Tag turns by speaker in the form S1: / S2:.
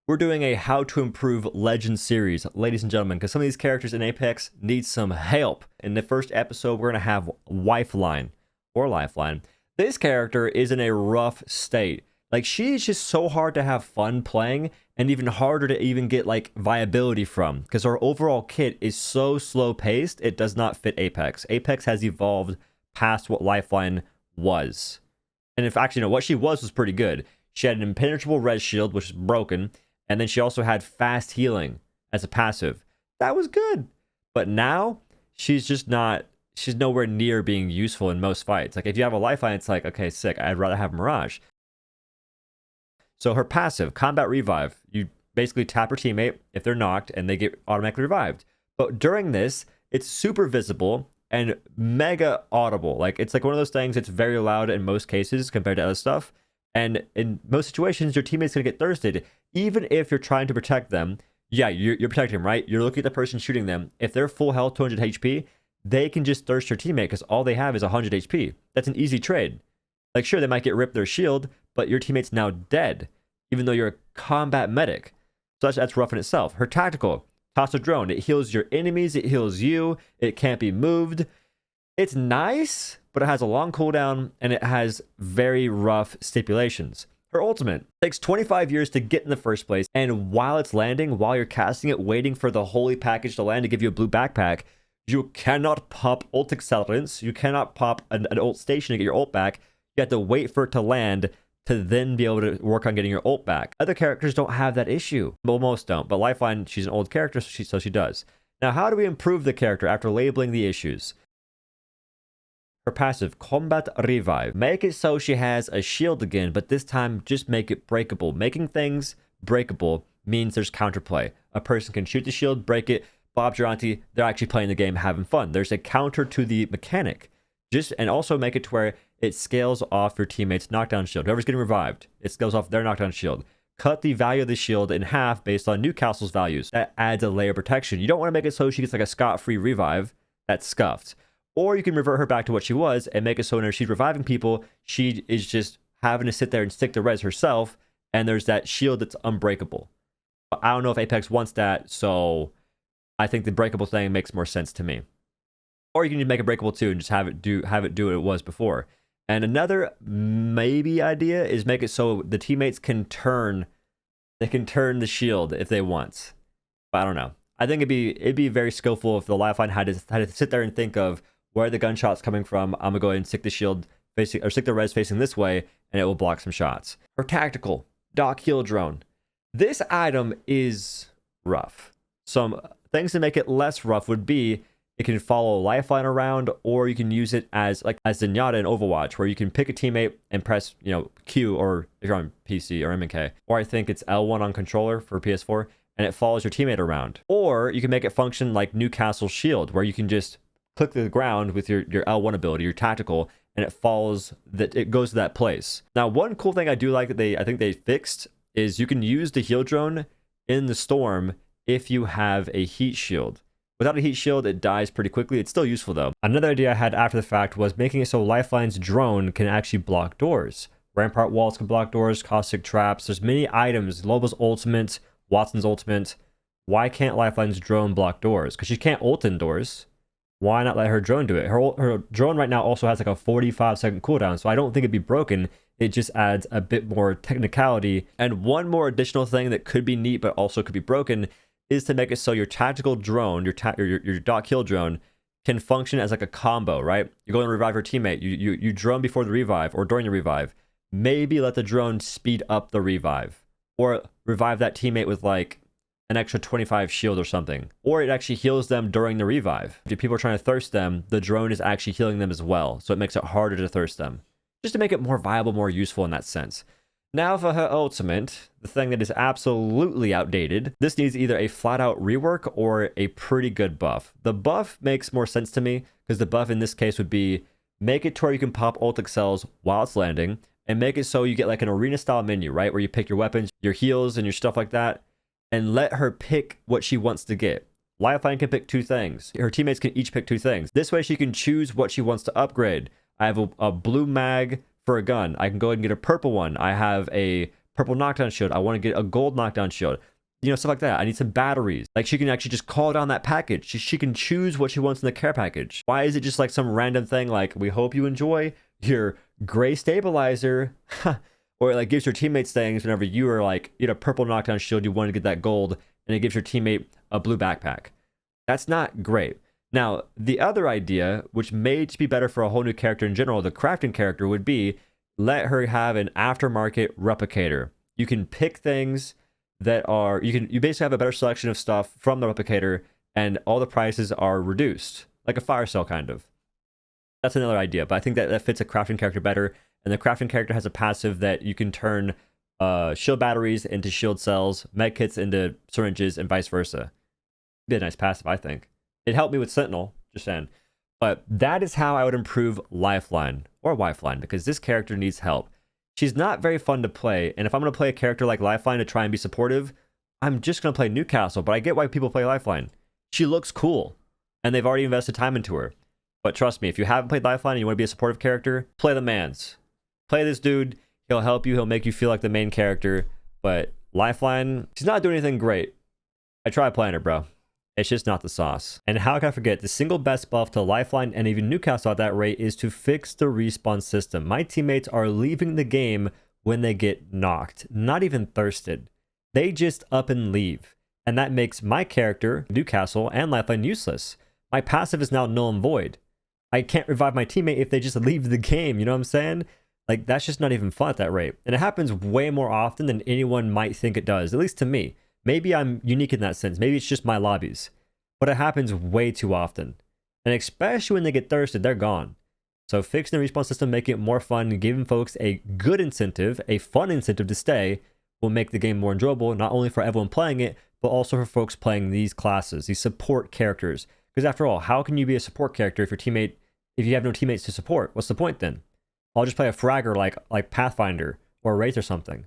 S1: We're doing a how to improve legend series, ladies and gentlemen, because some of these characters in Apex need some help. In the first episode, we're going to have Lifeline, or Lifeline. This character is in a rough state. Like, she's just so hard to have fun playing, and even harder to even get, like, viability from, because her overall kit is so slow-paced, it does not fit Apex. Apex has evolved past what Lifeline was. And if actually, what she was pretty good. She had an impenetrable res shield, which is broken, and then she also had fast healing as a passive. That was good. But now, she's nowhere near being useful in most fights. Like, if you have a Lifeline, it's like, okay, sick, I'd rather have Mirage. So her passive, Combat Revive, you basically tap her teammate if they're knocked, and they get automatically revived. But during this, it's super visible and mega audible. Like, it's like one of those things, it's very loud in most cases compared to other stuff. And in most situations, your teammate's going to get thirsted. Even if you're trying to protect them, yeah, you're protecting them, right? You're looking at the person shooting them. If they're full health, 200 HP, they can just thirst your teammate because all they have is 100 HP. That's an easy trade. Like, sure, they might get ripped their shield, but your teammate's now dead, even though you're a combat medic. So that's rough in itself. Her tactical, toss a drone. It heals your enemies. It heals you. It can't be moved. It's nice, but it has a long cooldown, and it has very rough stipulations. Her ultimate takes 25 years to get in the first place, and while it's landing, while you're casting it, waiting for the holy package to land to give you a blue backpack, you cannot pop ult accelerants. You cannot pop an ult station to get your ult back. You have to wait for it to land to then be able to work on getting your ult back. Other characters don't have that issue. Well, most don't, but Lifeline, she's an old character, so she does. Now, how do we improve the character after labeling the issues? Her passive, Combat Revive. Make it so she has a shield again, but this time just make it breakable. Making things breakable means there's counterplay. A person can shoot the shield, break it, Bob Durante, they're actually playing the game, having fun. There's a counter to the mechanic. And also make it to where it scales off your teammate's knockdown shield. Whoever's getting revived, it scales off their knockdown shield. Cut the value of the shield in half based on Newcastle's values. That adds a layer of protection. You don't want to make it so she gets like a scot-free revive. That's scuffed. Or you can revert her back to what she was and make it so when she's reviving people, she is just having to sit there and stick the res herself, and there's that shield that's unbreakable. I don't know if Apex wants that, so I think the breakable thing makes more sense to me. Or you can just make it breakable too and just have it do what it was before. And another maybe idea is make it so the teammates can turn the shield if they want. But I don't know. I think it'd be very skillful if the Lifeline had to sit there and think of where the gunshot's coming from. I'm gonna go ahead and stick the shield facing, or stick the res facing this way, and it will block some shots. Her tactical, Doc Heal Drone. This item is rough. Some things to make it less rough would be it can follow Lifeline around, or you can use it as Zenyatta in Overwatch, where you can pick a teammate and press, Q, or if you're on PC or MK, or I think it's L1 on controller for PS4, and it follows your teammate around. Or you can make it function like Newcastle's shield, where you can just click the ground with your L1 ability, your tactical, and it goes to that place. Now, one cool thing I do like that I think they fixed is you can use the heal drone in the storm if you have a heat shield. Without a heat shield, it dies pretty quickly. It's still useful though. Another idea I had after the fact was making it so Lifeline's drone can actually block doors. Rampart walls can block doors, caustic traps. There's many items. Loba's ultimate, Watson's ultimate. Why can't Lifeline's drone block doors? Because she can't ult in doors. Why not let her drone do it? Her drone right now also has like a 45-second cooldown, so I don't think it'd be broken. It just adds a bit more technicality. And one more additional thing that could be neat but also could be broken is to make it so your tactical drone, your Doc Heal drone, can function as like a combo, right? You go and revive your teammate. You drone before the revive or during the revive. Maybe let the drone speed up the revive, or revive that teammate with like an extra 25 shield or something. Or it actually heals them during the revive. If people are trying to thirst them, the drone is actually healing them as well, so it makes it harder to thirst them. Just to make it more viable, more useful in that sense. Now for her ultimate, the thing that is absolutely outdated. This needs either a flat-out rework or a pretty good buff. The buff makes more sense to me, because the buff in this case would be make it to where you can pop ult excels while it's landing, and make it so you get like an arena-style menu, right? Where you pick your weapons, your heals, and your stuff like that, and let her pick what she wants to get. Lifeline can pick 2 things. Her teammates can each pick 2 things. This way she can choose what she wants to upgrade. I have a blue mag for a gun. I can go ahead and get a purple one. I have a purple knockdown shield. I want to get a gold knockdown shield. You know, stuff like that. I need some batteries. Like, she can actually just call down that package. She can choose what she wants in the care package. Why is it just like some random thing like, we hope you enjoy your gray stabilizer, or it like gives your teammates things whenever you are like, you know, purple knockdown shield, you want to get that gold, and it gives your teammate a blue backpack. That's not great. Now, the other idea, which may just be better for a whole new character in general, the crafting character, would be let her have an aftermarket replicator. You can pick things that are, you basically have a better selection of stuff from the replicator, and all the prices are reduced, like a fire sale kind of. That's another idea, but I think that fits a crafting character better. And the crafting character has a passive that you can turn shield batteries into shield cells, med kits into syringes, and vice versa. Be a nice passive, I think. It helped me with Sentinel, just saying. But that is how I would improve Lifeline, or Wifeline, because this character needs help. She's not very fun to play, and if I'm going to play a character like Lifeline to try and be supportive, I'm just going to play Newcastle, but I get why people play Lifeline. She looks cool, and they've already invested time into her. But trust me, if you haven't played Lifeline and you want to be a supportive character, play the mans. Play this dude, he'll help you, he'll make you feel like the main character, but Lifeline, she's not doing anything great. I tried playing her, bro. It's just not the sauce. And how can I forget, the single best buff to Lifeline and even Newcastle at that rate is to fix the respawn system. My teammates are leaving the game when they get knocked, not even thirsted. They just up and leave. And that makes my character, Newcastle, and Lifeline useless. My passive is now null and void. I can't revive my teammate if they just leave the game, you know what I'm saying? Like, that's just not even fun at that rate. And it happens way more often than anyone might think it does, at least to me. Maybe I'm unique in that sense. Maybe it's just my lobbies. But it happens way too often. And especially when they get thirsted, they're gone. So fixing the respawn system, making it more fun, and giving folks a good incentive, a fun incentive to stay, will make the game more enjoyable, not only for everyone playing it, but also for folks playing these classes, these support characters. Because after all, how can you be a support character if you have no teammates to support? What's the point then? I'll just play a fragger like Pathfinder or Wraith or something.